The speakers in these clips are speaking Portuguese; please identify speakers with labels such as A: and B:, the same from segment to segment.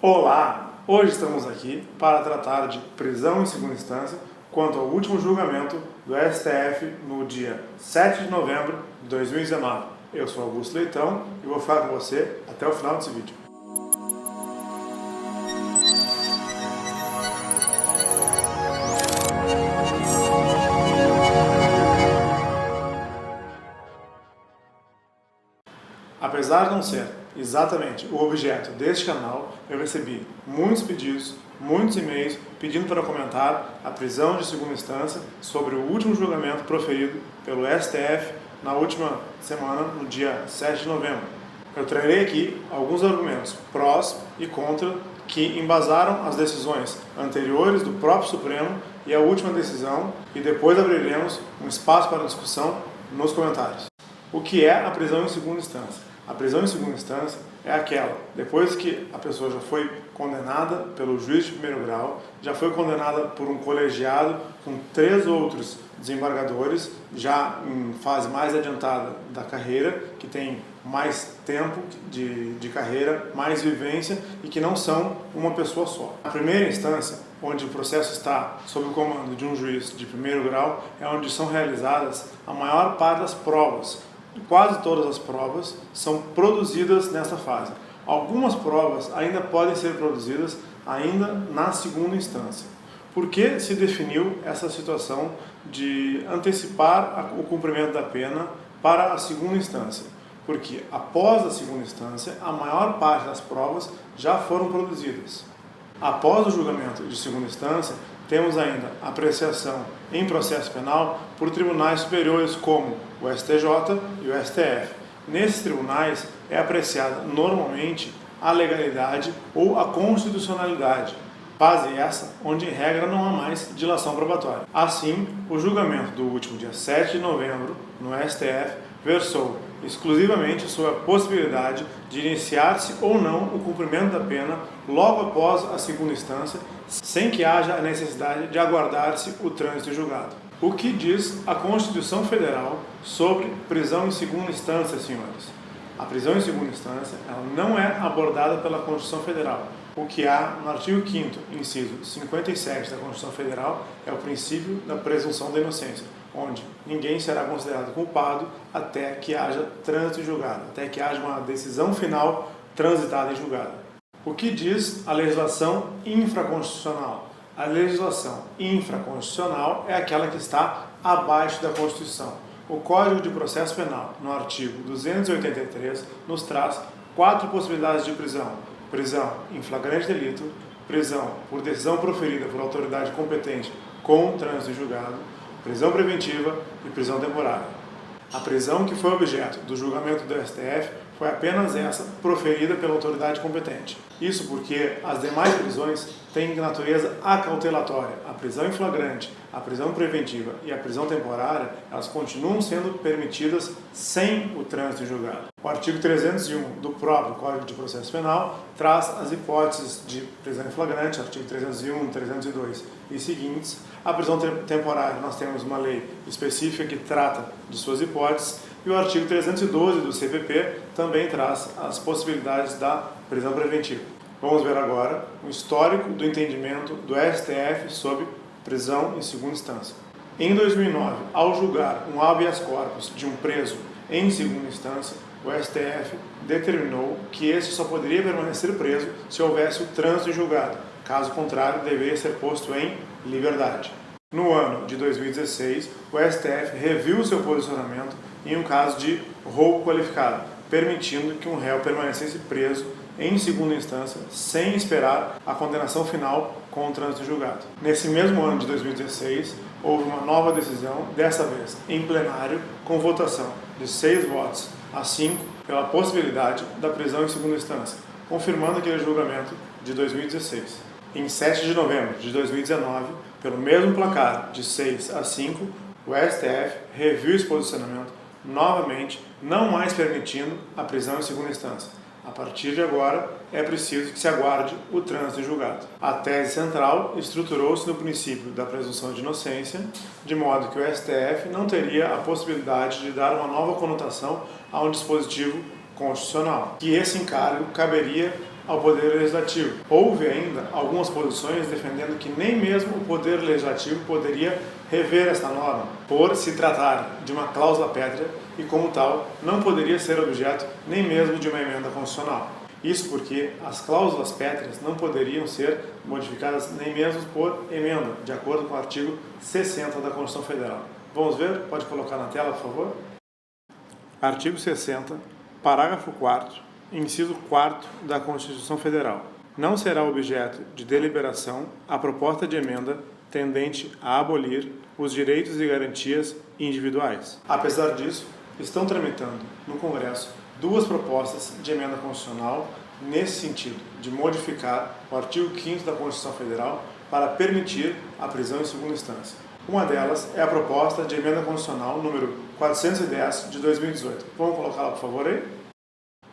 A: Olá! Hoje estamos aqui para tratar de prisão em segunda instância quanto ao último julgamento do STF no dia 7 de novembro de 2019. Eu sou Augusto Leitão e vou ficar com você até o final desse vídeo. Apesar de não ser exatamente o objeto deste canal, eu recebi muitos pedidos, muitos e-mails pedindo para comentar a prisão de segunda instância sobre o último julgamento proferido pelo STF na última semana, no dia 7 de novembro. Eu trarei aqui alguns argumentos prós e contra que embasaram as decisões anteriores do próprio Supremo e a última decisão, e depois abriremos um espaço para discussão nos comentários. O que é a prisão em segunda instância? A prisão em segunda instância é aquela, depois que a pessoa já foi condenada pelo juiz de primeiro grau, já foi condenada por um colegiado com 3 outros desembargadores, já em fase mais adiantada da carreira, que tem mais tempo de carreira, mais vivência e que não são uma pessoa só. A primeira instância, onde o processo está sob o comando de um juiz de primeiro grau, é onde são realizadas a maior parte das provas. Quase todas as provas são produzidas nessa fase. Algumas provas ainda podem ser produzidas ainda na segunda instância. Por que se definiu essa situação de antecipar o cumprimento da pena para a segunda instância? Porque após a segunda instância, a maior parte das provas já foram produzidas. Após o julgamento de segunda instância, temos ainda apreciação em processo penal por tribunais superiores como o STJ e o STF. Nesses tribunais é apreciada normalmente a legalidade ou a constitucionalidade, fase essa onde em regra não há mais dilação probatória. Assim, o julgamento do último dia 7 de novembro no STF versou exclusivamente sobre a possibilidade de iniciar-se ou não o cumprimento da pena logo após a segunda instância, sem que haja a necessidade de aguardar-se o trânsito julgado. O que diz a Constituição Federal sobre prisão em segunda instância, senhores? A prisão em segunda instância ela não é abordada pela Constituição Federal. O que há no artigo 5º, inciso 57 da Constituição Federal é o princípio da presunção da inocência, onde ninguém será considerado culpado até que haja trânsito em julgado, até que haja uma decisão final transitada em julgado. O que diz a legislação infraconstitucional? A legislação infraconstitucional é aquela que está abaixo da Constituição. O Código de Processo Penal, no artigo 283, nos traz 4 possibilidades de prisão. Prisão em flagrante delito, prisão por decisão proferida por autoridade competente com trânsito em julgado, prisão preventiva e prisão temporária. A prisão que foi objeto do julgamento do STF foi apenas essa proferida pela autoridade competente. Isso porque as demais prisões têm natureza acautelatória. A prisão em flagrante, a prisão preventiva e a prisão temporária, elas continuam sendo permitidas sem o trânsito em julgado. O artigo 301 do próprio Código de Processo Penal traz as hipóteses de prisão em flagrante, artigo 301, 302 e seguintes. A prisão temporária, nós temos uma lei específica que trata de suas hipóteses, e o artigo 312 do CPP também traz as possibilidades da prisão preventiva. Vamos ver agora o histórico do entendimento do STF sobre prisão em segunda instância. Em 2009, ao julgar um habeas corpus de um preso em segunda instância, o STF determinou que este só poderia permanecer preso se houvesse o trânsito em julgado. Caso contrário, deveria ser posto em liberdade. No ano de 2016, o STF reviu seu posicionamento em um caso de roubo qualificado, permitindo que um réu permanecesse preso em segunda instância sem esperar a condenação final com o trânsito julgado. Nesse mesmo ano de 2016, houve uma nova decisão, dessa vez em plenário, com votação de 6 votos a 5 pela possibilidade da prisão em segunda instância, confirmando aquele julgamento de 2016. Em 7 de novembro de 2019, pelo mesmo placar de 6 a 5, o STF reviu esse posicionamento novamente, não mais permitindo a prisão em segunda instância. A partir de agora, é preciso que se aguarde o trânsito em julgado. A tese central estruturou-se no princípio da presunção de inocência, de modo que o STF não teria a possibilidade de dar uma nova conotação a um dispositivo constitucional, que esse encargo caberia ao Poder Legislativo. Houve ainda algumas posições defendendo que nem mesmo o Poder Legislativo poderia rever esta norma, por se tratar de uma cláusula pétrea e, como tal, não poderia ser objeto nem mesmo de uma emenda constitucional. Isso porque as cláusulas pétreas não poderiam ser modificadas nem mesmo por emenda, de acordo com o artigo 60 da Constituição Federal. Vamos ver? Pode colocar na tela, por favor? Artigo 60, parágrafo 4º, inciso 4º da Constituição Federal. Não será objeto de deliberação a proposta de emenda tendente a abolir os direitos e garantias individuais. Apesar disso, estão tramitando no Congresso duas propostas de emenda constitucional nesse sentido, de modificar o artigo 5º da Constituição Federal para permitir a prisão em segunda instância. Uma delas é a proposta de emenda constitucional número 410 de 2018. Vamos colocá-la, por favor, aí?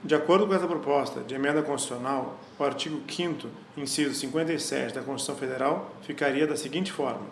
A: De acordo com essa proposta de emenda constitucional, o artigo 5º, inciso 57 da Constituição Federal, ficaria da seguinte forma: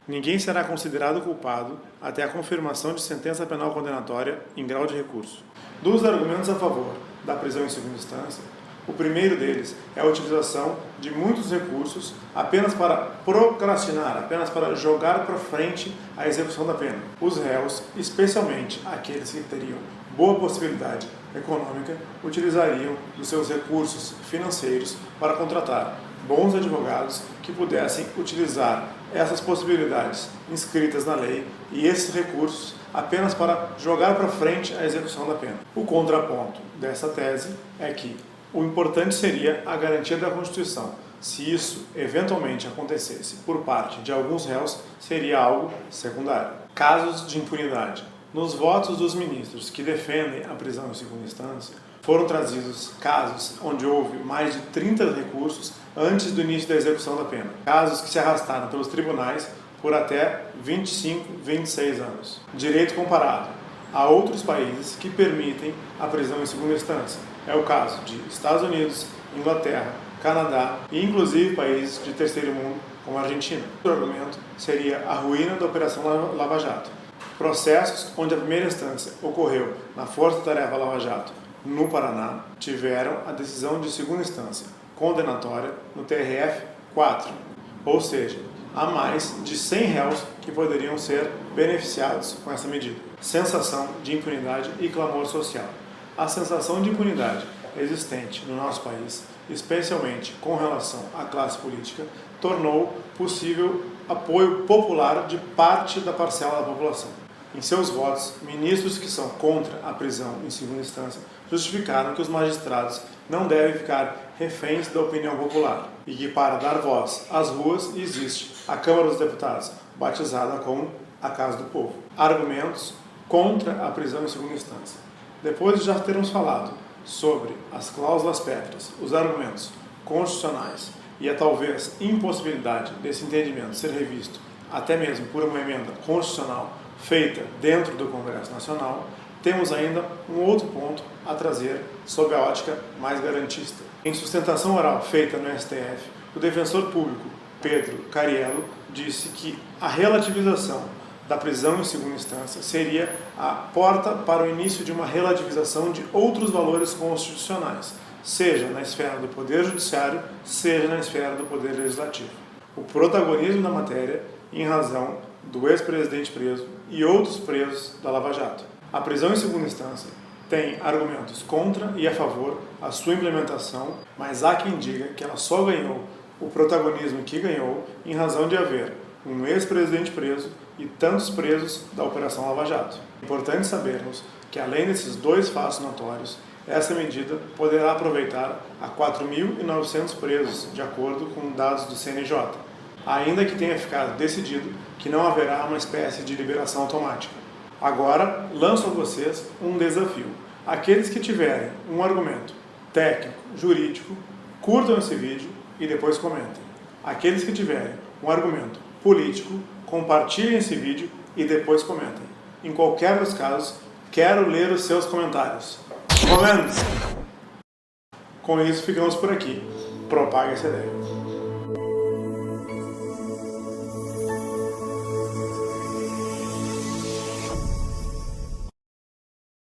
A: ninguém será considerado culpado até a confirmação de sentença penal condenatória em grau de recurso. Dos argumentos a favor da prisão em segunda instância, o primeiro deles é a utilização de muitos recursos apenas para procrastinar, apenas para jogar para frente a execução da pena. Os réus, especialmente aqueles que teriam boa possibilidade econômica, utilizariam os seus recursos financeiros para contratar bons advogados que pudessem utilizar essas possibilidades inscritas na lei e esses recursos apenas para jogar para frente a execução da pena. O contraponto dessa tese é que o importante seria a garantia da Constituição. Se isso eventualmente acontecesse por parte de alguns réus, seria algo secundário. Casos de impunidade. Nos votos dos ministros que defendem a prisão em segunda instância, foram trazidos casos onde houve mais de 30 recursos antes do início da execução da pena. Casos que se arrastaram pelos tribunais por até 25, 26 anos. Direito comparado a outros países que permitem a prisão em segunda instância. É o caso de Estados Unidos, Inglaterra, Canadá e inclusive países de terceiro mundo, como a Argentina. O argumento seria a ruína da Operação Lava Jato. Processos onde a primeira instância ocorreu na Força Tarefa Lava Jato, no Paraná, tiveram a decisão de segunda instância condenatória no TRF-4, ou seja, há mais de 100 réus que poderiam ser beneficiados com essa medida. Sensação de impunidade e clamor social. A sensação de impunidade existente no nosso país, especialmente com relação à classe política, tornou possível apoio popular de parte da parcela da população. Em seus votos, ministros que são contra a prisão em segunda instância justificaram que os magistrados não devem ficar reféns da opinião popular e que, para dar voz às ruas, existe a Câmara dos Deputados, batizada como a Casa do Povo. Argumentos contra a prisão em segunda instância. Depois de já termos falado sobre as cláusulas pétreas, os argumentos constitucionais e a talvez impossibilidade desse entendimento ser revisto até mesmo por uma emenda constitucional feita dentro do Congresso Nacional, temos ainda um outro ponto a trazer sob a ótica mais garantista. Em sustentação oral feita no STF, o defensor público Pedro Cariello disse que a relativização da prisão em segunda instância seria a porta para o início de uma relativização de outros valores constitucionais, seja na esfera do Poder Judiciário, seja na esfera do Poder Legislativo. O protagonismo da matéria em razão do ex-presidente preso e outros presos da Lava Jato. A prisão em segunda instância tem argumentos contra e a favor a sua implementação, mas há quem diga que ela só ganhou o protagonismo que ganhou em razão de haver um ex-presidente preso e tantos presos da Operação Lava Jato. É importante sabermos que, além desses dois fatos notórios, essa medida poderá aproveitar a 4.900 presos, de acordo com dados do CNJ, ainda que tenha ficado decidido que não haverá uma espécie de liberação automática. Agora, lanço a vocês um desafio. Aqueles que tiverem um argumento técnico, jurídico, curtam esse vídeo e depois comentem. Aqueles que tiverem um argumento político, compartilhem esse vídeo e depois comentem. Em qualquer dos casos, quero ler os seus comentários. Comentem! Com isso, ficamos por aqui. Propague essa ideia.